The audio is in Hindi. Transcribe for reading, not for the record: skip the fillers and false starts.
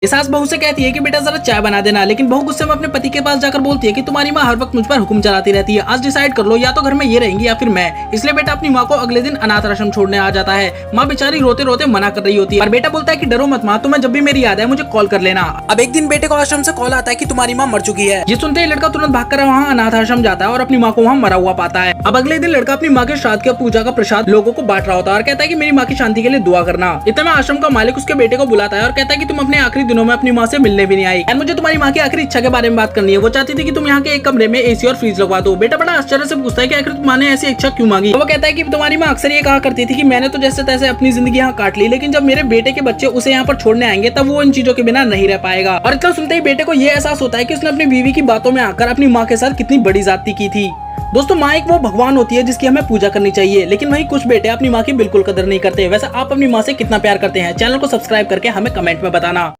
ये सास बहू से कहती है कि बेटा जरा चाय बना देना, लेकिन बहू गुस्से में अपने पति के पास जाकर बोलती है कि तुम्हारी माँ हर वक्त मुझ पर हुक्म चलाती रहती है, आज डिसाइड कर लो या तो घर में ये रहेंगी या फिर मैं। इसलिए बेटा अपनी माँ को अगले दिन अनाथ आश्रम छोड़ने आ जाता है। माँ बेचारी रोते रोते मना कर रही होती है, पर बेटा बोलता है कि डरो मत माँ, तुम्हें जब भी मेरी याद है मुझे कॉल कर लेना। अब एक दिन बेटे को आश्रम से कॉल आता है कि तुम्हारी माँ मर चुकी है। ये सुनते ही लड़का तुरंत भागकर वहाँ अनाथ आश्रम जाता है और अपनी माँ को वहाँ मरा हुआ पाता है। अब अगले दिन लड़का अपनी माँ के श्राद्ध का पूजा का प्रसाद लोगों को बांट रहा होता है और कहता है कि मेरी माँ की शांति के लिए दुआ करना। इतने में आश्रम का मालिक उसके बेटे को बुलाता है और कहता है कि तुम अपने आखिरी दिनों में अपनी माँ से मिलने भी नहीं आई, मुझे तुम्हारी माँ की आखिरी इच्छा के बारे में बात करनी है। वो चाहती थी कि तुम यहाँ के एक कमरे में एसी और फ्रिज लगवा दो। बेटा बड़ा आश्चर्य से पूछता है कि आखिर तुम्हारे ऐसी इच्छा क्यों मांगी। तो वो कहता है कि तुम्हारी माँ अक्सर ये कहा करती थी कि मैंने तो जैसे तैसे अपनी जिंदगी यहाँ काट ली, लेकिन जब मेरे बेटे के बच्चे उसे यहाँ पर छोड़ने आएंगे तब वो इन चीजों के बिना नहीं रह पाएगा। और इतना सुनते ही बेटे को ये एहसास होता है कि उसने अपनी बीवी की बातों में आकर अपनी माँ के साथ कितनी बड़ी ज्यादती की थी। दोस्तों, माँ एक वो भगवान होती है जिसकी हमें पूजा करनी चाहिए, लेकिन वहीं कुछ बेटे अपनी माँ की बिल्कुल कदर नहीं करते। वैसे आप अपनी माँ से कितना प्यार करते हैं? चैनल को सब्सक्राइब करके हमें कमेंट में बताना।